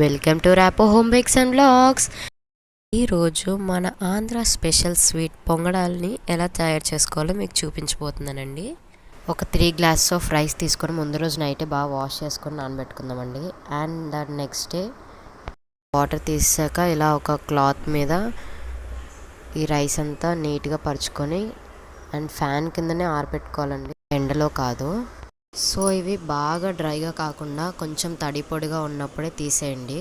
Welcome to Rapo home bakes and vlogs. ఈరోజు మన Andhra special sweet పొంగడాల్ని ఎలా తయారు చేసుకోవాలో మీకు చూపించబోతున్నానండి. ఒక 3 గ్లాసెస్ ఆఫ్ రైస్ తీసుకొని ముందు రోజు నైటే బాగా వాష్ చేసుకొని నానబెట్టుకుందామండి. అండ్ దాని నెక్స్ట్ డే వాటర్ తీసాక ఇలా ఒక క్లాత్ మీద ఈ రైస్ అంతా నీట్గా పరుచుకొని అండ్ ఫ్యాన్ కిందనే ఆరబెట్టుకోవాలండి, ఎండలో కాదు. సో ఇవి బాగా డ్రైగా కాకుండా కొంచెం తడి పొడిగా ఉన్నప్పుడే తీసేయండి.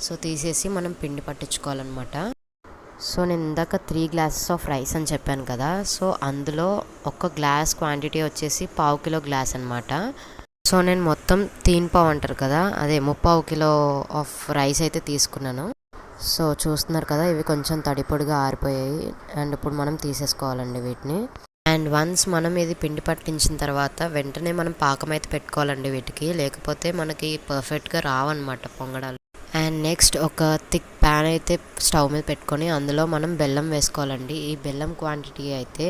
సో తీసేసి మనం పిండి పట్టించుకోవాలన్నమాట. సో నేను ఇందాక 3 గ్లాసెస్ ఆఫ్ రైస్ అని చెప్పాను కదా, సో అందులో ఒక గ్లాస్ క్వాంటిటీ వచ్చేసి 1/2 కిలో గ్లాస్ అనమాట. సో నేను మొత్తం 3 పావు అంటారు కదా, అదే 3/4 కిలో ఆఫ్ రైస్ అయితే తీసుకున్నాను. సో చూస్తున్నారు కదా, ఇవి కొంచెం తడి పొడిగా ఆరిపోయాయి. అండ్ ఇప్పుడు మనం తీసేసుకోవాలండి వీటిని. అండ్ వన్స్ మనం ఇది పిండి పట్టించిన తర్వాత వెంటనే మనం పాకం అయితే పెట్టుకోవాలండి వీటికి, లేకపోతే మనకి పర్ఫెక్ట్గా రావన్నమాట పొంగడాలు. అండ్ నెక్స్ట్ ఒక థిక్ ప్యాన్ అయితే స్టవ్ మీద పెట్టుకొని అందులో మనం బెల్లం వేసుకోవాలండి. ఈ బెల్లం క్వాంటిటీ అయితే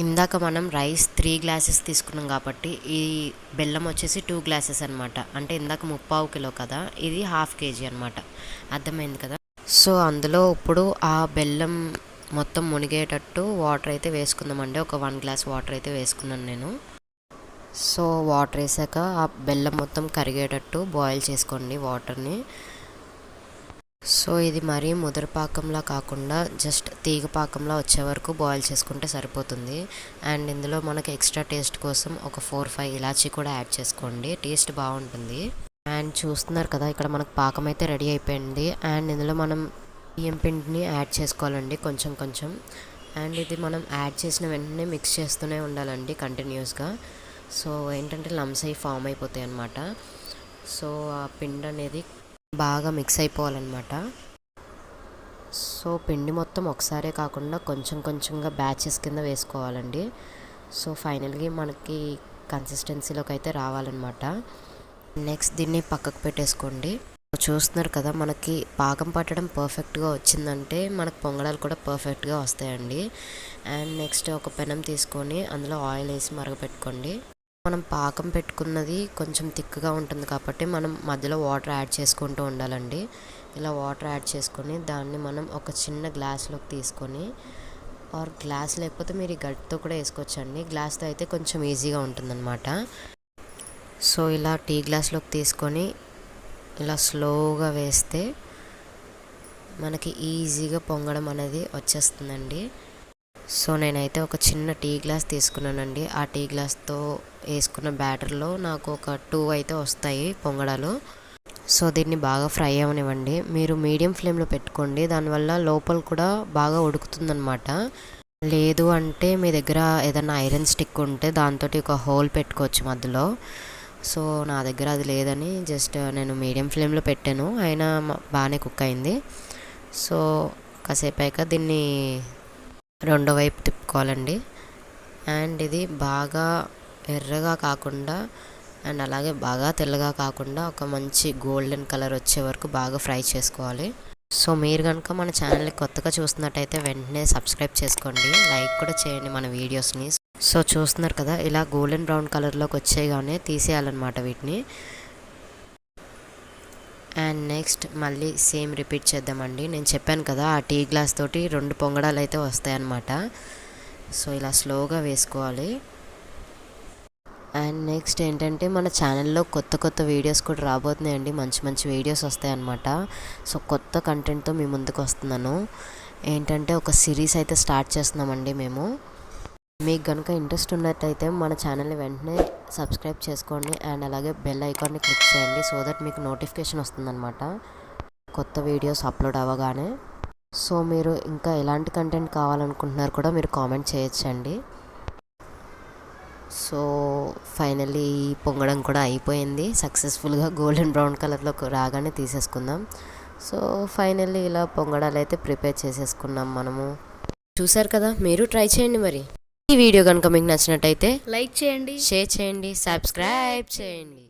ఇందాక మనం రైస్ 3 గ్లాసెస్ తీసుకున్నాం కాబట్టి ఈ బెల్లం వచ్చేసి 2 గ్లాసెస్ అనమాట. అంటే ఇందాక 3/4 కిలో కదా, ఇది 1/2 kg అనమాట. అర్థమైంది కదా. సో అందులో ఇప్పుడు ఆ బెల్లం మొత్తం మునిగేటట్టు వాటర్ అయితే వేసుకుందామండి. ఒక 1 గ్లాస్ వాటర్ అయితే వేసుకున్నాను నేను. సో వాటర్ వేసాక ఆ బెల్లం మొత్తం కరిగేటట్టు బాయిల్ చేసుకోండి వాటర్ని. సో ఇది మరీ ముదర పాకంలా కాకుండా జస్ట్ తీగ పాకంలా వచ్చే వరకు బాయిల్ చేసుకుంటే సరిపోతుంది. అండ్ ఇందులో మనకి ఎక్స్ట్రా టేస్ట్ కోసం ఒక 4-5 ఇలాచీ కూడా యాడ్ చేసుకోండి, టేస్ట్ బాగుంటుంది. అండ్ చూస్తున్నారు కదా, ఇక్కడ మనకు పాకం అయితే రెడీ అయిపోయింది. అండ్ ఇందులో మనం బియ్యం పిండిని యాడ్ చేసుకోవాలండి కొంచెం కొంచెం. అండ్ ఇది మనం యాడ్ చేసిన వెంటనే మిక్స్ చేస్తూనే ఉండాలండి కంటిన్యూస్గా. సో ఏంటంటే లమ్స్ అయి ఫామ్ అయిపోతాయి అన్నమాట. సో ఆ పిండి అనేది బాగా మిక్స్ అయిపోవాలన్నమాట. సో పిండి మొత్తం ఒకసారే కాకుండా కొంచెం కొంచెంగా బ్యాచెస్ కింద వేసుకోవాలండి. సో ఫైనల్గా మనకి కన్సిస్టెన్సీలోకి అయితే రావాలన్నమాట. నెక్స్ట్ దీన్ని పక్కకు పెట్టేసుకోండి. చూస్తున్నారు కదా, మనకి పాకం పట్టడం పర్ఫెక్ట్గా వచ్చిందంటే మనకు పొంగడాలు కూడా పర్ఫెక్ట్గా వస్తాయండి. అండ్ నెక్స్ట్ ఒక పెనం తీసుకొని అందులో ఆయిల్ వేసి మరగపెట్టుకోండి. మనం పాకం పెట్టుకున్నది కొంచెం థిక్గా ఉంటుంది కాబట్టి మనం మధ్యలో వాటర్ యాడ్ చేసుకుంటూ ఉండాలండి. ఇలా వాటర్ యాడ్ చేసుకొని దాన్ని మనం ఒక చిన్న గ్లాస్లోకి తీసుకొని, ఆర్ గ్లాస్ లేకపోతే మీరు ఈ గట్టితో కూడా వేసుకోవచ్చండి, గ్లాస్తో అయితే కొంచెం ఈజీగా ఉంటుందన్నమాట. సో ఇలా టీ గ్లాస్లోకి తీసుకొని ఇలా స్లోగా వేస్తే మనకి ఈజీగా పొంగడం అనేది వచ్చేస్తుందండి. సో నేనైతే ఒక చిన్న టీ గ్లాస్ తీసుకున్నానండి. ఆ టీ గ్లాస్తో వేసుకున్న బ్యాటర్లో నాకు ఒక 2 అయితే వస్తాయి పొంగడాలు. సో దీన్ని బాగా ఫ్రై అవనివ్వండి. మీరు మీడియం ఫ్లేమ్లో పెట్టుకోండి, దానివల్ల లోపల కూడా బాగా ఉడుకుతుందన్నమాట. లేదు అంటే మీ దగ్గర ఏదైనా ఐరన్ స్టిక్ ఉంటే దాంతో ఒక హోల్ పెట్టుకోవచ్చు మధ్యలో. సో నా దగ్గర అది లేదని జస్ట్ నేను మీడియం ఫ్లేమ్లో పెట్టాను, అయినా బాగానే కుక్ అయింది. సో కాసేపు అయ్యాక దీన్ని రెండో వైపు తిప్పుకోవాలండి. అండ్ ఇది బాగా ఎర్రగా కాకుండా అండ్ అలాగే బాగా తెల్లగా కాకుండా ఒక మంచి గోల్డెన్ కలర్ వచ్చే వరకు బాగా ఫ్రై చేసుకోవాలి. సో మీరు కనుక మన ఛానల్ని కొత్తగా చూస్తున్నట్టయితే వెంటనే సబ్స్క్రైబ్ చేసుకోండి, లైక్ కూడా చేయండి మన వీడియోస్ని. సో చూస్తున్నారు కదా, ఇలా గోల్డెన్ బ్రౌన్ కలర్లోకి వచ్చేగానే తీసేయాలన్నమాట వీటిని. అండ్ నెక్స్ట్ మళ్ళీ సేమ్ రిపీట్ చేద్దామండి. నేను చెప్పాను కదా, ఆ టీ గ్లాస్ తోటి 2 పొంగడాలు అయితే వస్తాయన్నమాట. సో ఇలా స్లోగా వేసుకోవాలి. అండ్ నెక్స్ట్ ఏంటంటే మన ఛానల్లో కొత్త కొత్త వీడియోస్ కూడా రాబోతున్నాయండి, మంచి మంచి వీడియోస్ వస్తాయన్నమాట. సో కొత్త కంటెంట్తో మీ ముందుకు వస్తున్నాను. ఏంటంటే ఒక సిరీస్ అయితే స్టార్ట్ చేస్తున్నామండి మేము. మీకు కనుక ఇంట్రెస్ట్ ఉన్నట్టయితే మన ఛానల్ని వెంటనే సబ్స్క్రైబ్ చేసుకోండి అండ్ అలాగే బెల్ ఐకాన్ని క్లిక్ చేయండి. సో దట్ మీకు నోటిఫికేషన్ వస్తుందన్నమాట కొత్త వీడియోస్ అప్లోడ్ అవ్వగానే. సో మీరు ఇంకా ఎలాంటి కంటెంట్ కావాలనుకుంటున్నారు కూడా మీరు కామెంట్ చేయొచ్చండి. సో ఫైనల్లీ పొంగడం కూడా అయిపోయింది సక్సెస్ఫుల్గా. గోల్డెన్ బ్రౌన్ కలర్లో రాగానే తీసేసుకుందాం. సో ఫైనల్లీ ఇలా పొంగడాలు అయితే ప్రిపేర్ చేసేసుకున్నాం మనము. చూసారు కదా, మీరు ట్రై చేయండి మరి. ఈ వీడియో కనుక మీకు నచ్చినట్టయితే లైక్ చేయండి, షేర్ చేయండి, సబ్స్క్రైబ్ చేయండి.